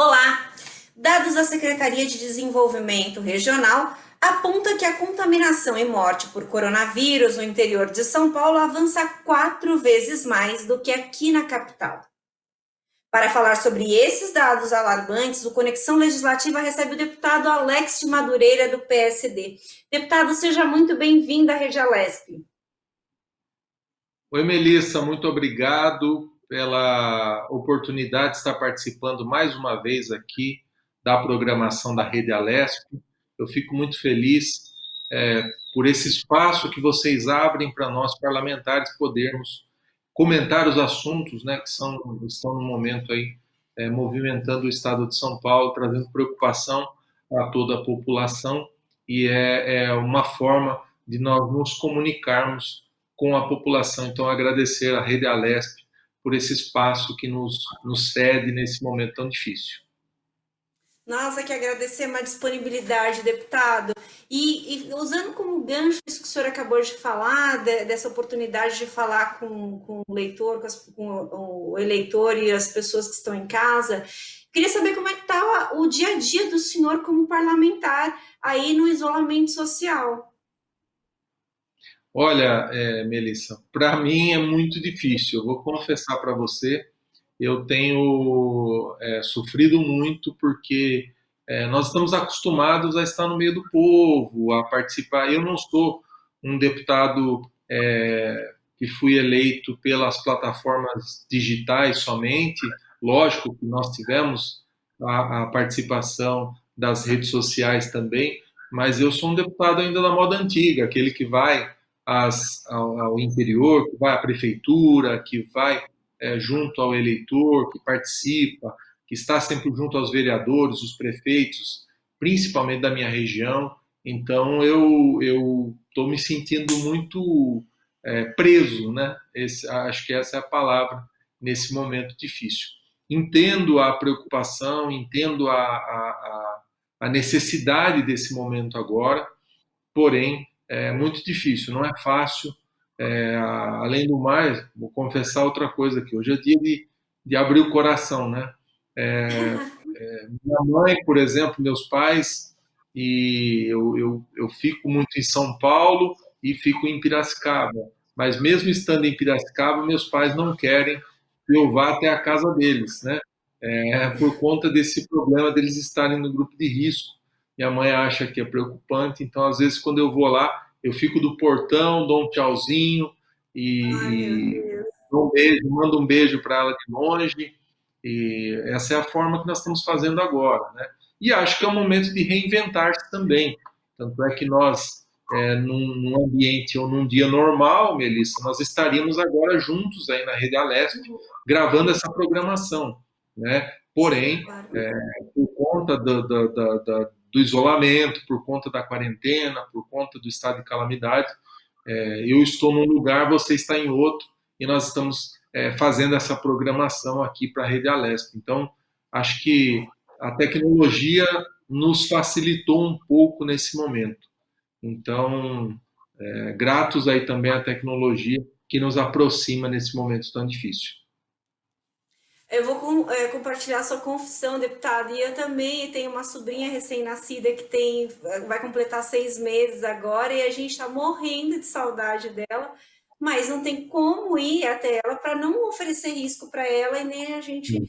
Olá! Dados da Secretaria de Desenvolvimento Regional apontam que a contaminação e morte por coronavírus no interior de São Paulo avança 4 vezes mais do que aqui na capital. Para falar sobre esses dados alarmantes, o Conexão Legislativa recebe o deputado Alex de Madureira, do PSD. Deputado, seja muito bem-vindo à Rede Alesp. Oi, Melissa, muito obrigado pela oportunidade de estar participando mais uma vez aqui da programação da Rede Alesp. Eu fico muito feliz por esse espaço que vocês abrem para nós parlamentares podermos comentar os assuntos, né, estão no momento aí movimentando o estado de São Paulo, trazendo preocupação a toda a população e é uma forma de nós nos comunicarmos com a população. Então, agradecer à Rede Alesp por esse espaço que nos cede nesse momento tão difícil. Nossa, que agradecer uma disponibilidade, deputado. E usando como gancho isso que o senhor acabou de falar, dessa oportunidade de falar com o leitor, com o eleitor e as pessoas que estão em casa, queria saber como é que está o dia a dia do senhor como parlamentar aí no isolamento social. Olha, Melissa, para mim é muito difícil. Eu vou confessar para você, eu tenho sofrido muito porque nós estamos acostumados a estar no meio do povo, a participar. Eu não sou um deputado que fui eleito pelas plataformas digitais somente. Lógico que nós tivemos a participação das redes sociais também, mas eu sou um deputado ainda da moda antiga, aquele que vai ao interior, que vai à prefeitura, que vai junto ao eleitor, que participa, que está sempre junto aos vereadores, os prefeitos, principalmente da minha região. Então eu estou me sentindo muito preso, né? Acho que essa é a palavra nesse momento difícil. Entendo a preocupação, entendo a necessidade desse momento agora, porém é muito difícil, não é fácil. Além do mais, vou confessar outra coisa aqui. Hoje é dia de abrir o coração, né? Minha mãe, por exemplo, meus pais, e eu fico muito em São Paulo e fico em Piracicaba. Mas mesmo estando em Piracicaba, meus pais não querem que eu vá até a casa deles, né? Por conta desse problema deles estarem no grupo de risco. Minha mãe acha que é preocupante, então às vezes quando eu vou lá, eu fico do portão, dou um tchauzinho Ai, meu e Deus. dou um beijo, mando um beijo para ela de longe. E essa é a forma que nós estamos fazendo agora, né? E acho que é um momento de reinventar-se também. Tanto é que nós, num ambiente ou num dia normal, Melissa, nós estaríamos agora juntos aí na Rede Alesp, gravando essa programação, né? Porém, Claro. por conta do isolamento, por conta da quarentena, por conta do estado de calamidade, eu estou num lugar, você está em outro, e nós estamos fazendo essa programação aqui para a Rede Alesp. Então, acho que a tecnologia nos facilitou um pouco nesse momento. Então, gratos aí também à tecnologia que nos aproxima nesse momento tão difícil. Eu vou compartilhar sua confissão, deputado. E eu também tenho uma sobrinha recém-nascida que vai completar 6 meses agora e a gente está morrendo de saudade dela, mas não tem como ir até ela para não oferecer risco para ela e nem a gente.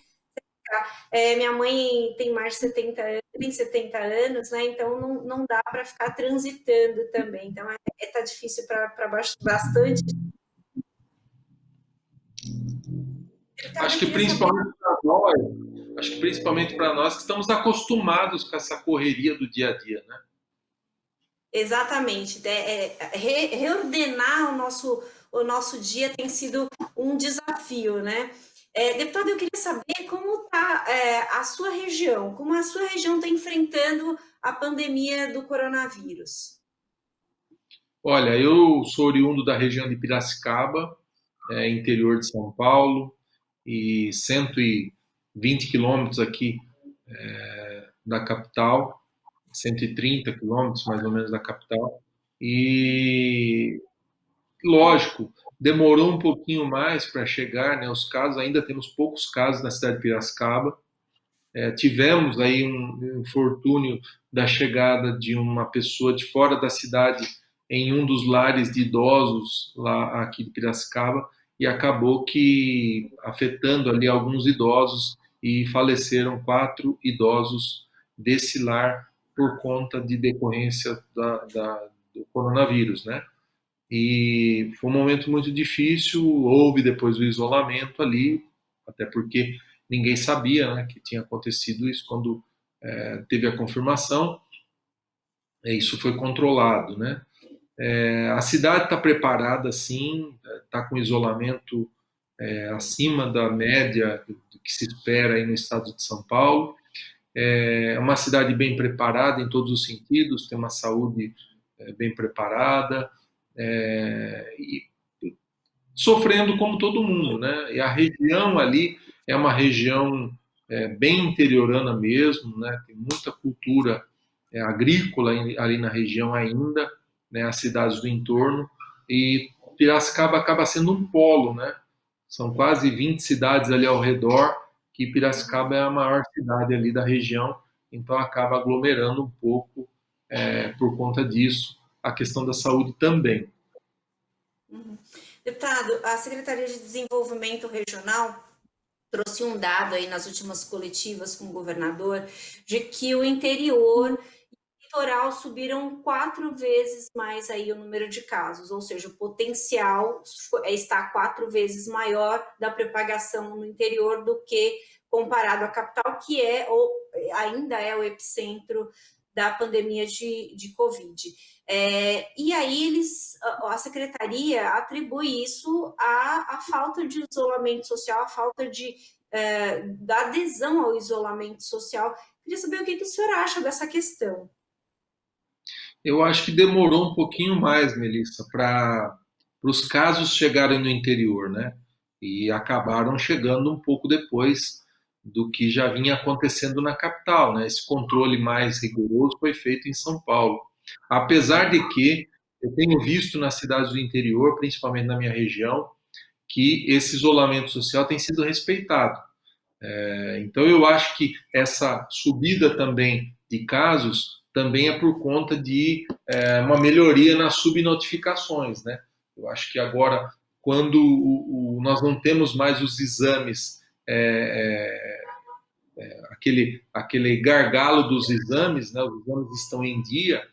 Minha mãe tem mais de 70 anos, tem 70 anos, né? Então não dá para ficar transitando também. Então tá difícil para bastante. Deputado, Acho eu que queria saber. principalmente para nós, acho que principalmente para nós que estamos acostumados com essa correria do dia a dia, né? Exatamente. Reordenar o nosso dia tem sido um desafio, né? Deputado, eu queria saber como está a sua região, como a sua região está enfrentando a pandemia do coronavírus. Olha, eu sou oriundo da região de Piracicaba, interior de São Paulo, e 120 quilômetros aqui da capital, 130 quilômetros mais ou menos da capital. E, lógico, demorou um pouquinho mais para chegar, né, os casos, ainda temos poucos casos na cidade de Piracicaba, tivemos aí um infortúnio da chegada de uma pessoa de fora da cidade em um dos lares de idosos lá aqui de Piracicaba e acabou que afetando ali alguns idosos e faleceram 4 idosos desse lar por conta de decorrência do coronavírus, né? E foi um momento muito difícil, houve depois o isolamento ali, até porque ninguém sabia, né, que tinha acontecido isso quando teve a confirmação, e isso foi controlado, né? A cidade está preparada, sim, está com isolamento acima da média do que se espera aí no estado de São Paulo. É uma cidade bem preparada em todos os sentidos, tem uma saúde bem preparada, e sofrendo como todo mundo, né? E a região ali é uma região bem interiorana mesmo, né? Tem muita cultura agrícola ali na região ainda, né? As cidades do entorno e Piracicaba acaba sendo um polo, né? São quase 20 cidades ali ao redor, que Piracicaba é a maior cidade ali da região, então acaba aglomerando um pouco por conta disso. A questão da saúde também. Uhum. Deputado, a Secretaria de Desenvolvimento Regional trouxe um dado aí nas últimas coletivas com o governador de que o interior e o litoral subiram 4 vezes mais aí o número de casos, ou seja, o potencial está 4 vezes maior da propagação no interior do que comparado à capital, que é ou ainda é o epicentro da pandemia de Covid. E aí a secretaria atribui isso à falta de isolamento social, à falta da adesão ao isolamento social. Queria saber o que o senhor acha dessa questão. Eu acho que demorou um pouquinho mais, Melissa, para os casos chegarem no interior, né? E acabaram chegando um pouco depois do que já vinha acontecendo na capital, né? Esse controle mais rigoroso foi feito em São Paulo. Apesar de que eu tenho visto nas cidades do interior, principalmente na minha região, que esse isolamento social tem sido respeitado. Então, eu acho que essa subida também de casos também é por conta de uma melhoria nas subnotificações, né? Eu acho que agora, quando nós não temos mais os exames, aquele gargalo dos exames, né? Os exames estão em dia,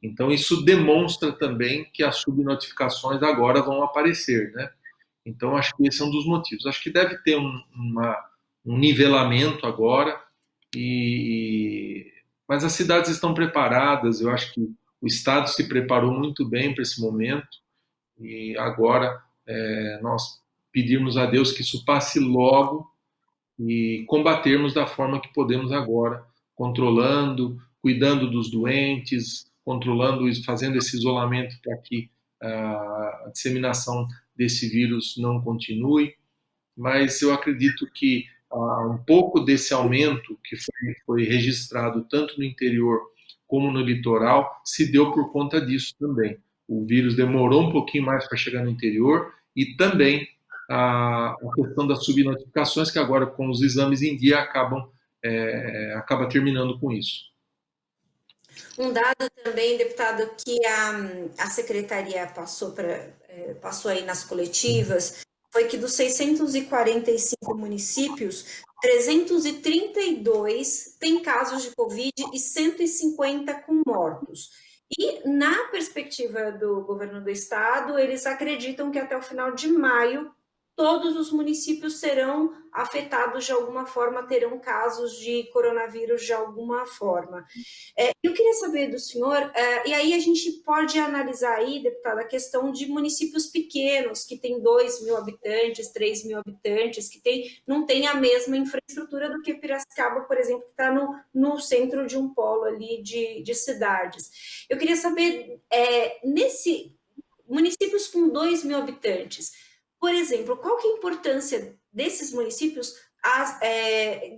então isso demonstra também que as subnotificações agora vão aparecer, né? Então, acho que esse é um dos motivos. Acho que deve ter um nivelamento agora, mas as cidades estão preparadas. Eu acho que o Estado se preparou muito bem para esse momento e agora nós pedirmos a Deus que isso passe logo e combatermos da forma que podemos agora, controlando, cuidando dos doentes, controlando, fazendo esse isolamento para que a disseminação desse vírus não continue, mas eu acredito que um pouco desse aumento que foi registrado tanto no interior como no litoral se deu por conta disso também. O vírus demorou um pouquinho mais para chegar no interior e também a questão das subnotificações, que agora com os exames em dia acaba terminando com isso. Um dado também, deputado, que a secretaria passou aí nas coletivas, foi que dos 645 municípios, 332 têm casos de Covid e 150 com mortos. E na perspectiva do governo do estado, eles acreditam que até o final de maio todos os municípios serão afetados de alguma forma, terão casos de coronavírus de alguma forma. Eu queria saber do senhor, e aí a gente pode analisar aí, deputada, a questão de municípios pequenos, que tem 2.000 habitantes, 3.000 habitantes, que não tem a mesma infraestrutura do que Piracicaba, por exemplo, que está no centro de um polo ali de cidades. Eu queria saber, municípios com 2.000 habitantes, por exemplo, qual que é a importância desses municípios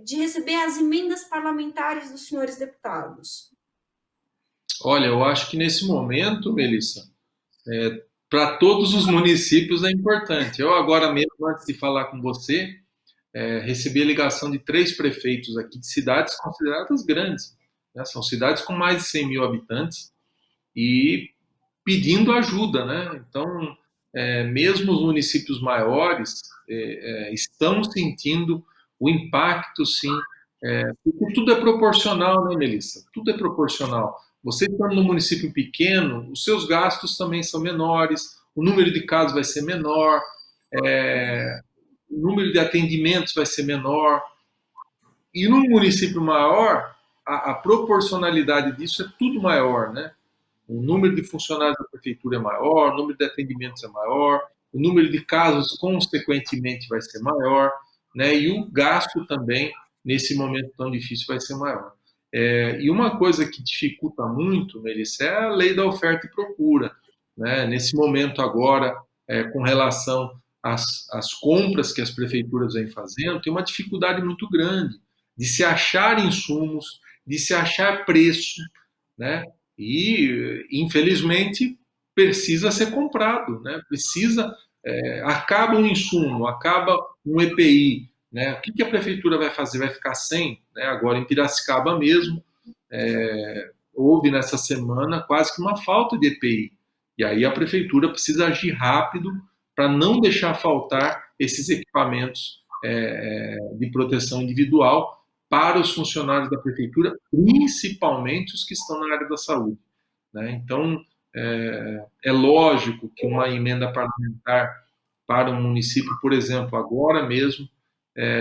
de receber as emendas parlamentares dos senhores deputados? Olha, eu acho que nesse momento, Melissa, para todos os municípios é importante. Eu agora mesmo, antes de falar com você, recebi a ligação de 3 prefeitos aqui de cidades consideradas grandes, né? São cidades com mais de 100 mil habitantes e pedindo ajuda, né? Então, mesmo os municípios maiores estão sentindo o impacto, sim, porque tudo é proporcional, né, Melissa? Tudo é proporcional. Você estando no município pequeno, os seus gastos também são menores, o número de casos vai ser menor, é, o número de atendimentos vai ser menor. E num município maior, a proporcionalidade disso é tudo maior, né? O número de funcionários da prefeitura é maior, o número de atendimentos é maior, o número de casos, consequentemente, vai ser maior, né? E o gasto também, nesse momento tão difícil, vai ser maior. E uma coisa que dificulta muito, Melissa, é a lei da oferta e procura, né? Nesse momento agora, com relação às compras que as prefeituras vêm fazendo, tem uma dificuldade muito grande de se achar insumos, de se achar preço, né? E, infelizmente, precisa ser comprado, né? Acaba um insumo, acaba um EPI, né? O que a prefeitura vai fazer? Vai ficar sem? Né? Agora, em Piracicaba mesmo, houve nessa semana quase que uma falta de EPI. E aí a prefeitura precisa agir rápido para não deixar faltar esses equipamentos de proteção individual para os funcionários da prefeitura, principalmente os que estão na área da saúde, né? Então, lógico que uma emenda parlamentar para um município, por exemplo, agora mesmo,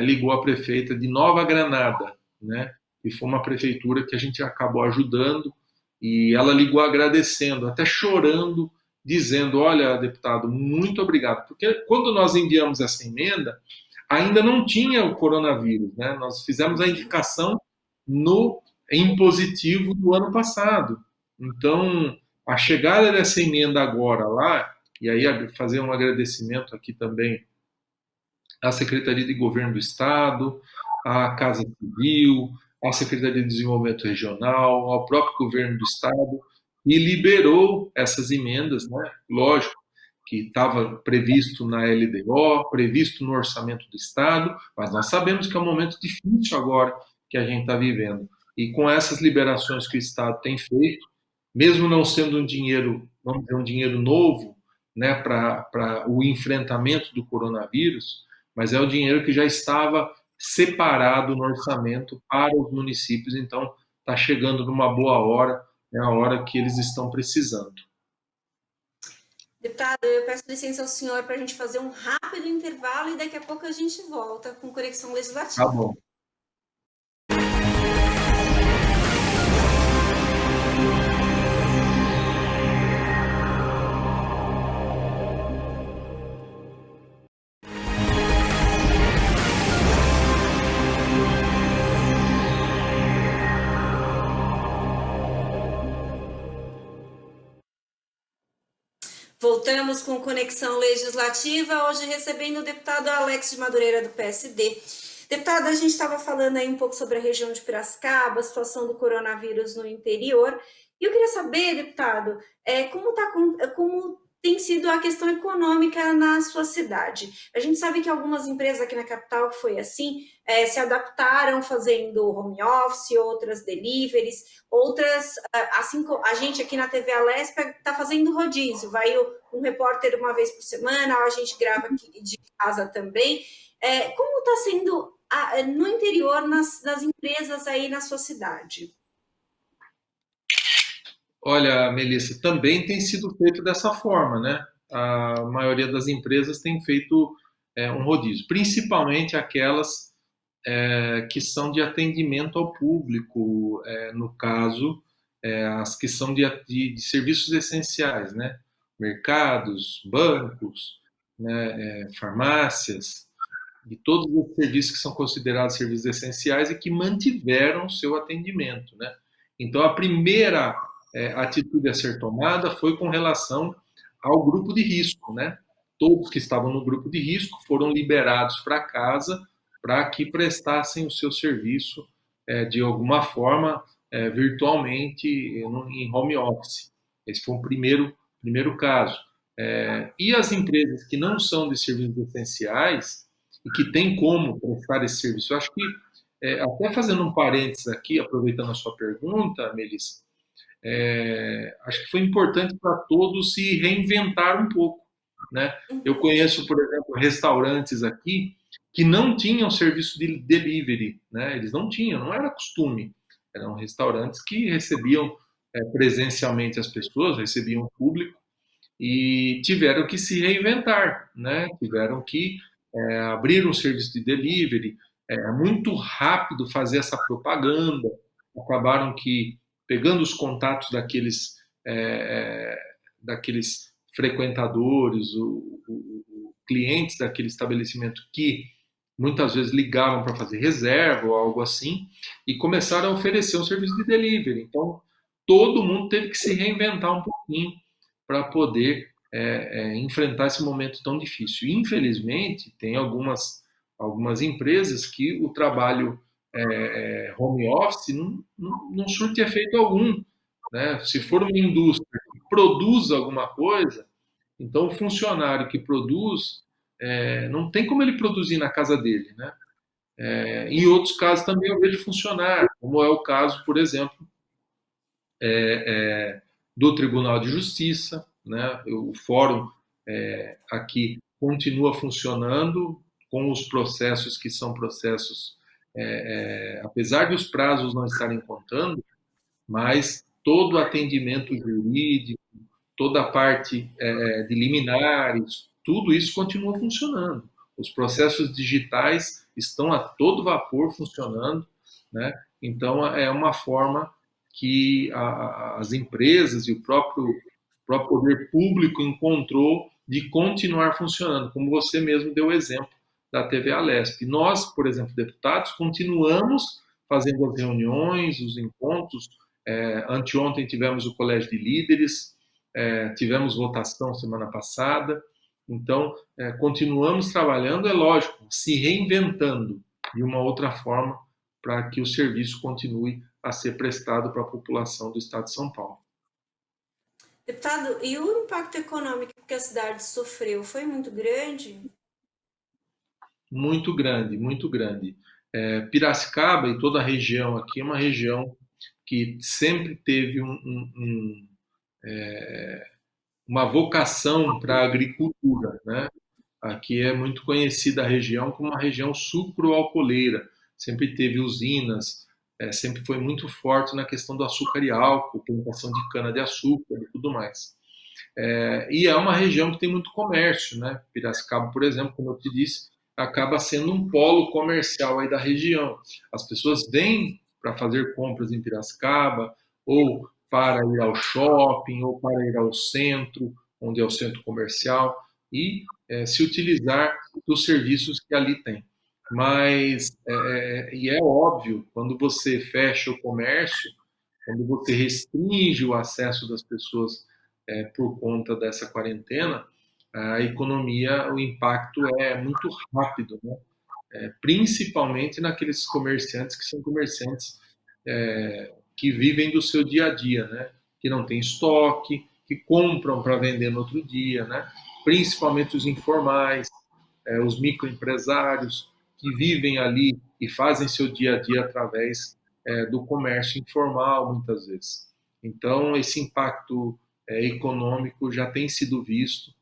ligou a prefeita de Nova Granada, né? E foi uma prefeitura que a gente acabou ajudando, e ela ligou agradecendo, até chorando, dizendo: olha, deputado, muito obrigado, porque quando nós enviamos essa emenda, ainda não tinha o coronavírus, né? Nós fizemos a indicação no impositivo do ano passado. Então, a chegada dessa emenda agora lá, e aí fazer um agradecimento aqui também à Secretaria de Governo do Estado, à Casa Civil, à Secretaria de Desenvolvimento Regional, ao próprio Governo do Estado, e liberou essas emendas, né? Lógico que estava previsto na LDO, previsto no orçamento do Estado, mas nós sabemos que é um momento difícil agora que a gente está vivendo. E com essas liberações que o Estado tem feito, mesmo não sendo um dinheiro, vamos dizer, um dinheiro novo, né, para o enfrentamento do coronavírus, mas é o dinheiro que já estava separado no orçamento para os municípios, então está chegando numa boa hora, é a hora que eles estão precisando. Deputado, eu peço licença ao senhor para a gente fazer um rápido intervalo e daqui a pouco a gente volta com Conexão Tá Legislativa. bom. Voltamos com Conexão Legislativa, hoje recebendo o deputado Alex de Madureira, do PSD. Deputado, a gente estava falando aí um pouco sobre a região de Piracicaba, a situação do coronavírus no interior, e eu queria saber, deputado, como tem sido a questão econômica na sua cidade. A gente sabe que algumas empresas aqui na capital, que foi assim, se adaptaram fazendo home office, outras deliveries, outras, assim como a gente aqui na TV Alesp está fazendo rodízio, vai um repórter uma vez por semana, a gente grava aqui de casa também. Como está sendo no interior, nas empresas aí na sua cidade? Olha, Melissa, também tem sido feito dessa forma, né? A maioria das empresas tem feito um rodízio, principalmente aquelas que são de atendimento ao público, no caso, as que são de serviços essenciais, né? Mercados, bancos, né? Farmácias, de todos os serviços que são considerados serviços essenciais e que mantiveram o seu atendimento, né? Então, a primeira atitude a ser tomada foi com relação ao grupo de risco, né? Todos que estavam no grupo de risco foram liberados para casa para que prestassem o seu serviço de alguma forma virtualmente em home office. Esse foi o primeiro caso. E as empresas que não são de serviços essenciais, e que tem como prestar esse serviço. Eu acho que, até fazendo um parênteses aqui, aproveitando a sua pergunta, Melissa, acho que foi importante para todos se reinventar um pouco, né? Eu Uhum. conheço, por exemplo, restaurantes aqui que não tinham serviço de delivery, né? Eles não tinham, não era costume. Eram restaurantes que recebiam presencialmente as pessoas, recebiam o público e tiveram que se reinventar, né? Tiveram que abrir um serviço de delivery, muito rápido fazer essa propaganda, acabaram que pegando os contatos daqueles frequentadores, clientes daquele estabelecimento que muitas vezes ligavam para fazer reserva ou algo assim, e começaram a oferecer um serviço de delivery. Então, todo mundo teve que se reinventar um pouquinho para poder enfrentar esse momento tão difícil. Infelizmente, tem algumas empresas que o trabalho home office não surte efeito algum. Né? Se for uma indústria que produz alguma coisa, então o funcionário que produz não tem como ele produzir na casa dele. Né? Em outros casos também eu vejo funcionar, como é o caso, por exemplo, do Tribunal de Justiça, né? O fórum aqui continua funcionando com os processos que são processos, apesar dos prazos não estarem contando, mas todo o atendimento jurídico, toda a parte de liminares, tudo isso continua funcionando. Os processos digitais estão a todo vapor funcionando, né? Então é uma forma que as empresas e o próprio poder público encontrou de continuar funcionando, como você mesmo deu o exemplo da TV Alesp. Nós, por exemplo, deputados, continuamos fazendo as reuniões, os encontros. Anteontem tivemos o Colégio de Líderes, tivemos votação semana passada, então continuamos trabalhando, é lógico, se reinventando de uma outra forma para que o serviço continue a ser prestado para a população do estado de São Paulo. Deputado, e o impacto econômico que a cidade sofreu foi muito grande? Muito grande, muito grande. Piracicaba e toda a região aqui é uma região que sempre teve uma vocação para a agricultura, né? Aqui é muito conhecida a região como uma região sucroalcooleira. Sempre teve usinas, sempre foi muito forte na questão do açúcar e álcool, plantação de cana-de-açúcar e tudo mais. E é uma região que tem muito comércio, né? Piracicaba, por exemplo, como eu te disse, acaba sendo um polo comercial aí da região. As pessoas vêm para fazer compras em Piracicaba, ou para ir ao shopping, ou para ir ao centro, onde é o centro comercial, e se utilizar dos serviços que ali tem. Mas, e é óbvio, quando você fecha o comércio, quando você restringe o acesso das pessoas por conta dessa quarentena, a economia, o impacto é muito rápido, né? Principalmente naqueles comerciantes que são comerciantes que vivem do seu dia a dia, né? Que não tem estoque, que compram para vender no outro dia, né? Principalmente os informais, os microempresários que vivem ali e fazem seu dia a dia através do comércio informal, muitas vezes. Então, esse impacto econômico já tem sido visto.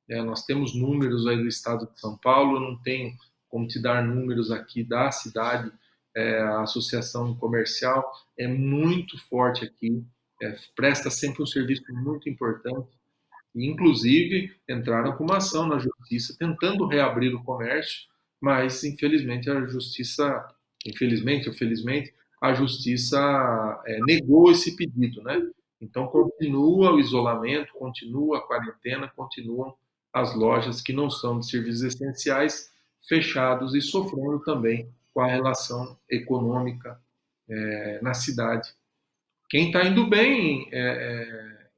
Nós temos números aí do estado de São Paulo, eu não tenho como te dar números aqui da cidade, a associação comercial é muito forte aqui, presta sempre um serviço muito importante, e inclusive entraram com uma ação na justiça tentando reabrir o comércio, mas infelizmente ou felizmente, a justiça negou esse pedido, né? Então continua o isolamento, continua a quarentena, continuam as lojas que não são de serviços essenciais fechados e sofrendo também com a relação econômica na cidade. Quem está indo bem,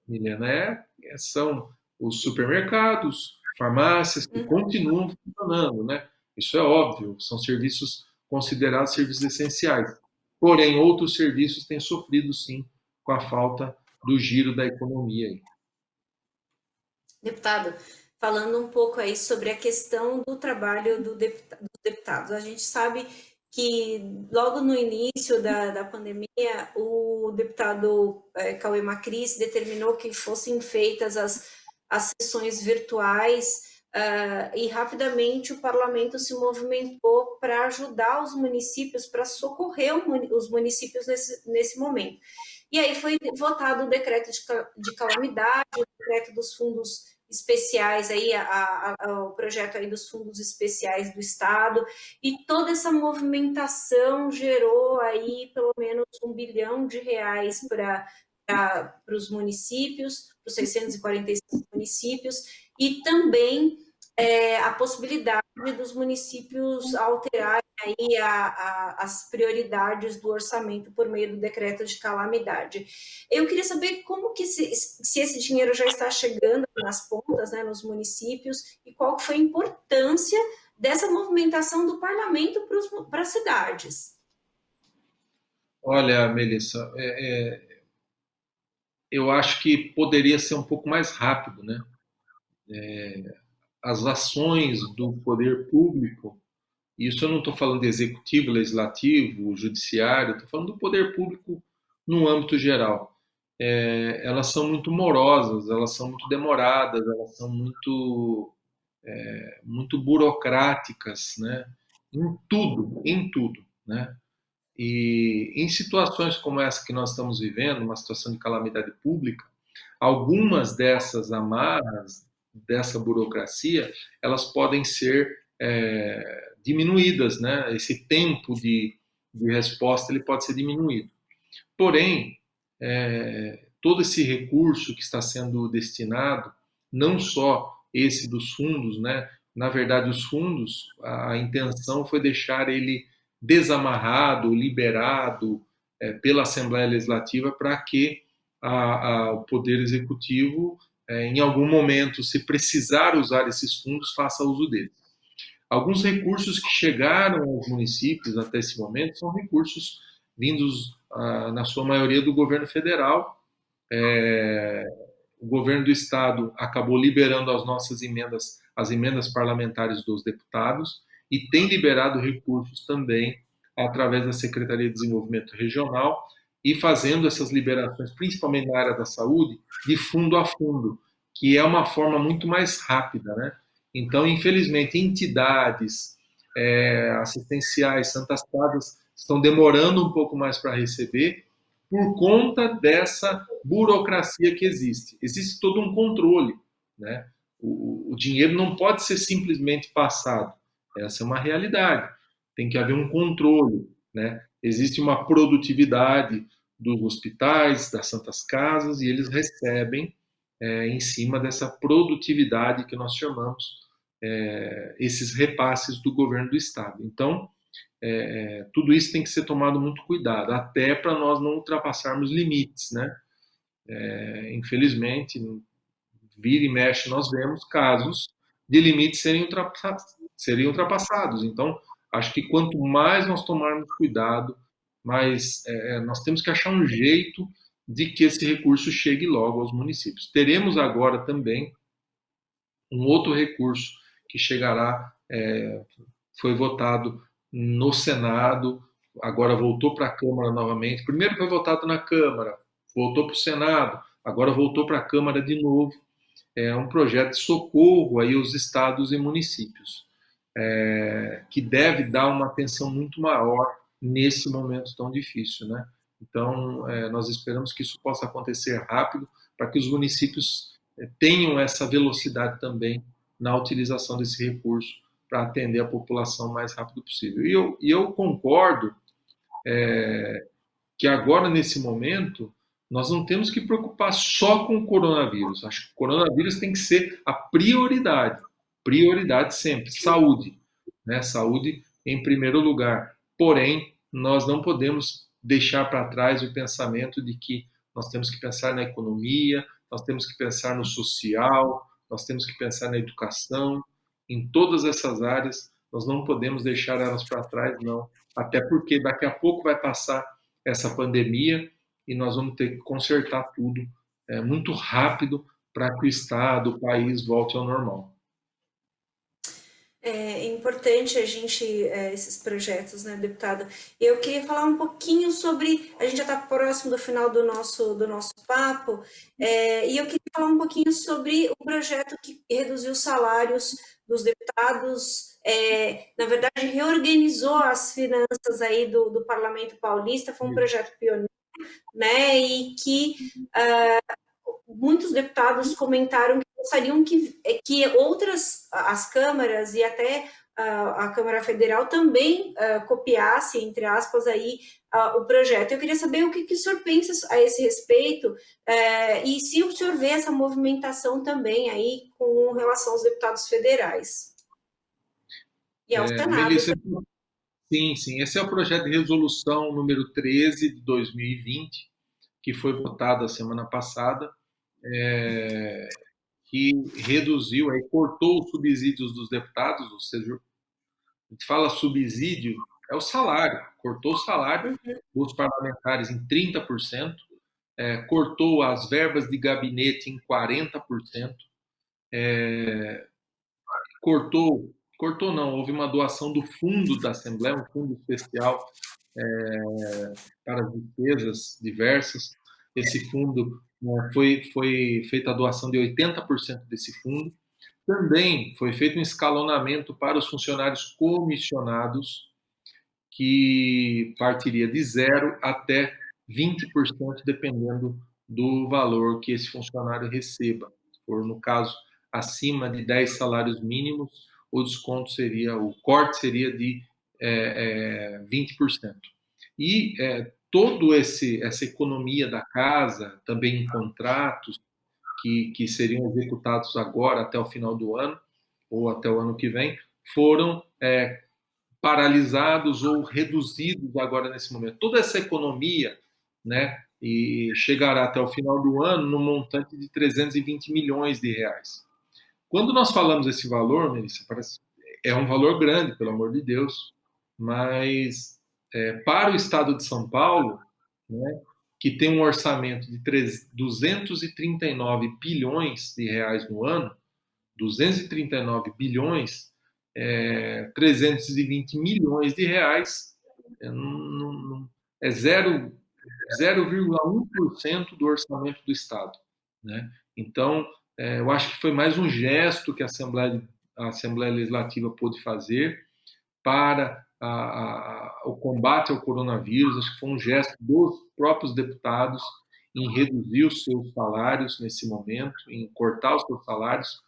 Milena, são os supermercados, farmácias que Uhum. continuam funcionando, né? Isso é óbvio, são serviços considerados serviços essenciais. Porém, outros serviços têm sofrido sim com a falta do giro da economia aí. Deputado, falando um pouco aí sobre a questão do trabalho dos deputados. A gente sabe que logo no início da pandemia, o deputado Cauê Macris determinou que fossem feitas as sessões virtuais, e rapidamente o parlamento se movimentou para ajudar os municípios, para socorrer os municípios nesse momento. E aí foi votado o decreto de calamidade, o decreto dos fundos especiais, aí, o projeto aí dos fundos especiais do Estado, e toda essa movimentação gerou aí pelo menos R$ 1 bilhão para os municípios, para os 645 municípios, e também a possibilidade dos municípios alterarem aí as prioridades do orçamento por meio do decreto de calamidade. Eu queria saber como que se esse dinheiro já está chegando nas pontas, né, nos municípios, e qual foi a importância dessa movimentação do parlamento para as cidades. Olha, Melissa, eu acho que poderia ser um pouco mais rápido, né? As ações do poder público, isso eu não estou falando de executivo, legislativo, judiciário, estou falando do poder público no âmbito geral. Elas são muito morosas, elas são muito demoradas, elas são muito burocráticas, né? Em tudo, né? E em situações como essa que nós estamos vivendo, uma situação de calamidade pública, algumas dessas amarras, dessa burocracia, elas podem ser diminuídas, né? Esse tempo de resposta ele pode ser diminuído. Porém, todo esse recurso que está sendo destinado, não só esse dos fundos, né? Na verdade, os fundos, a intenção foi deixar ele desamarrado, liberado pela Assembleia Legislativa para que o Poder Executivo, em algum momento, se precisar usar esses fundos, faça uso deles. Alguns recursos que chegaram aos municípios até esse momento são recursos vindos, na sua maioria, do governo federal. O governo do estado acabou liberando as nossas emendas, as emendas parlamentares dos deputados, e tem liberado recursos também através da Secretaria de Desenvolvimento Regional, e fazendo essas liberações, principalmente na área da saúde, de fundo a fundo, que é uma forma muito mais rápida, né? Então, infelizmente, entidades assistenciais, santas casas, estão demorando um pouco mais para receber por conta dessa burocracia que existe. Existe todo um controle, né? O dinheiro não pode ser simplesmente passado. Essa é uma realidade. Tem que haver um controle, né? Existe uma produtividade dos hospitais, das santas casas, e eles recebem em cima dessa produtividade que nós chamamos esses repasses do governo do estado. Então, tudo isso tem que ser tomado muito cuidado, até para nós não ultrapassarmos limites, né? Infelizmente, vira e mexe, nós vemos casos de limites serem ultrapassados. Então, acho que quanto mais nós tomarmos cuidado, mais nós temos que achar um jeito de que esse recurso chegue logo aos municípios. Teremos agora também um outro recurso que chegará, foi votado no Senado, agora voltou para a Câmara novamente. Primeiro foi votado na Câmara, voltou para o Senado, agora voltou para a Câmara de novo. É um projeto de socorro aí aos estados e municípios, que deve dar uma atenção muito maior nesse momento tão difícil, né? Então, nós esperamos que isso possa acontecer rápido, para que os municípios tenham essa velocidade também na utilização desse recurso para atender a população o mais rápido possível. E eu concordo que agora, nesse momento, nós não temos que preocupar só com o coronavírus. Acho que o coronavírus tem que ser a prioridade sempre, saúde, né? Saúde em primeiro lugar. Porém, nós não podemos deixar para trás o pensamento de que nós temos que pensar na economia, nós temos que pensar no social, nós temos que pensar na educação, em todas essas áreas, nós não podemos deixar elas para trás, não. Até porque daqui a pouco vai passar essa pandemia e nós vamos ter que consertar tudo muito rápido para que o Estado, o país volte ao normal. É importante a gente, esses projetos, né, deputada? Eu queria falar um pouquinho sobre, a gente já está próximo do final do nosso papo, e eu queria falar um pouquinho sobre o projeto que reduziu os salários dos deputados, na verdade, reorganizou as finanças aí do Parlamento Paulista, foi um projeto pioneiro, né, e que muitos deputados comentaram que gostariam que outras, as câmaras e até a Câmara Federal também copiasse, entre aspas, aí, o projeto. Eu queria saber o que o senhor pensa a esse respeito e se o senhor vê essa movimentação também aí com relação aos deputados federais e ao Senado. Melissa, sim, sim. Esse é o projeto de resolução número 13 de 2020, que foi votado a semana passada, que reduziu, aí cortou os subsídios dos deputados, ou seja, a gente fala subsídio, é o salário, cortou o salário dos parlamentares em 30%, cortou as verbas de gabinete em 40%, cortou não, houve uma doação do fundo da Assembleia, um fundo especial para as despesas diversas. Esse fundo, né, foi feita a doação de 80% desse fundo. Também foi feito um escalonamento para os funcionários comissionados, que partiria de 0 até 20%, dependendo do valor que esse funcionário receba. Se for, no caso, acima de 10 salários mínimos, o corte seria de 20%. E toda essa economia da casa, também em contratos, que seriam executados agora até o final do ano, ou até o ano que vem, foram paralisados ou reduzidos agora nesse momento. Toda essa economia, né, e chegará até o final do ano no montante de 320 milhões de reais. Quando nós falamos esse valor, Melissa, é um valor grande, pelo amor de Deus, mas para o estado de São Paulo, né, que tem um orçamento de 239 bilhões de reais no ano, 239 bilhões, 320 milhões de reais, é 0,1% do orçamento do Estado. Né? Então, eu acho que foi mais um gesto que a Assembleia Legislativa pôde fazer para o combate ao coronavírus. Acho que foi um gesto dos próprios deputados em reduzir os seus salários nesse momento, em cortar os seus salários.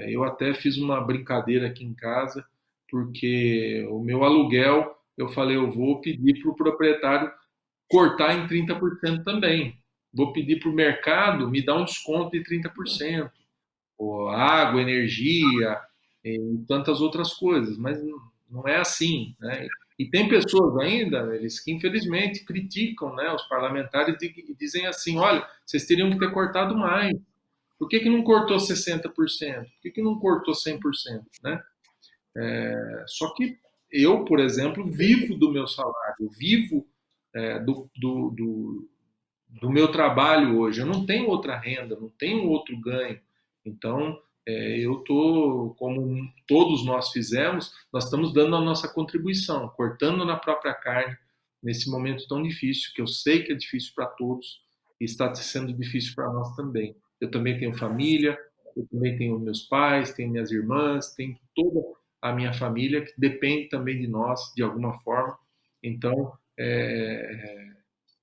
Eu até fiz uma brincadeira aqui em casa, porque o meu aluguel, eu falei, eu vou pedir para o proprietário cortar em 30% também. Vou pedir para o mercado me dar um desconto de 30%. Ou água, energia e tantas outras coisas, mas não é assim, né? E tem pessoas ainda, eles que infelizmente criticam, né, os parlamentares e dizem assim, olha, vocês teriam que ter cortado mais. Por que não cortou 60%? Por que não cortou 100%? Né? Só que eu, por exemplo, vivo do meu salário, vivo do meu trabalho hoje. Eu não tenho outra renda, não tenho outro ganho. Então, eu estou, como todos nós fizemos, nós estamos dando a nossa contribuição, cortando na própria carne nesse momento tão difícil, que eu sei que é difícil para todos e está sendo difícil para nós também. Eu também tenho família, eu também tenho meus pais, tenho minhas irmãs, tenho toda a minha família que depende também de nós de alguma forma. Então,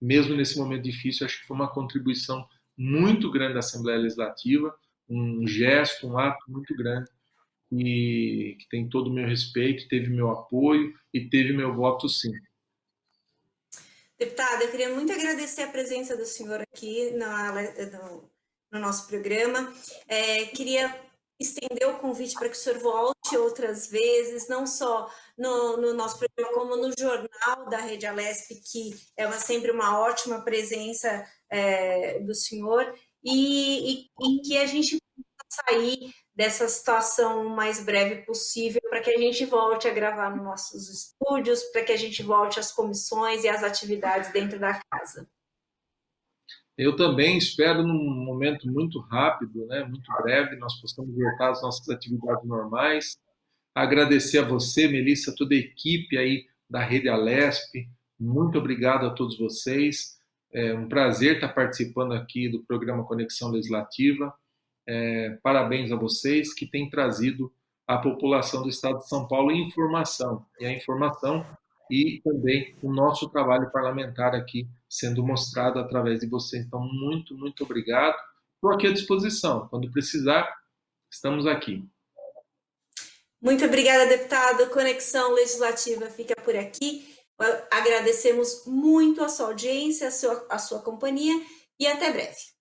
mesmo nesse momento difícil, acho que foi uma contribuição muito grande da Assembleia Legislativa, um gesto, um ato muito grande que tem todo o meu respeito, teve meu apoio e teve meu voto sim. Deputada, eu queria muito agradecer a presença do senhor aqui no nosso programa. Queria estender o convite para que o senhor volte outras vezes, não só no nosso programa, como no jornal da Rede Alesp, que é sempre uma ótima presença do senhor, e que a gente possa sair dessa situação o mais breve possível, para que a gente volte a gravar nos nossos estúdios, para que a gente volte às comissões e às atividades dentro da casa. Eu também espero, num momento muito rápido, né, muito breve, nós possamos voltar às nossas atividades normais. Agradecer a você, Melissa, toda a equipe aí da Rede Alesp. Muito obrigado a todos vocês. É um prazer estar participando aqui do programa Conexão Legislativa. Parabéns a vocês que têm trazido à população do Estado de São Paulo informação. E a informação e também o nosso trabalho parlamentar aqui sendo mostrado através de vocês. Então, muito, muito obrigado. Estou aqui à disposição. Quando precisar, estamos aqui. Muito obrigada, deputado. Conexão Legislativa fica por aqui. Agradecemos muito a sua audiência, a sua companhia e até breve.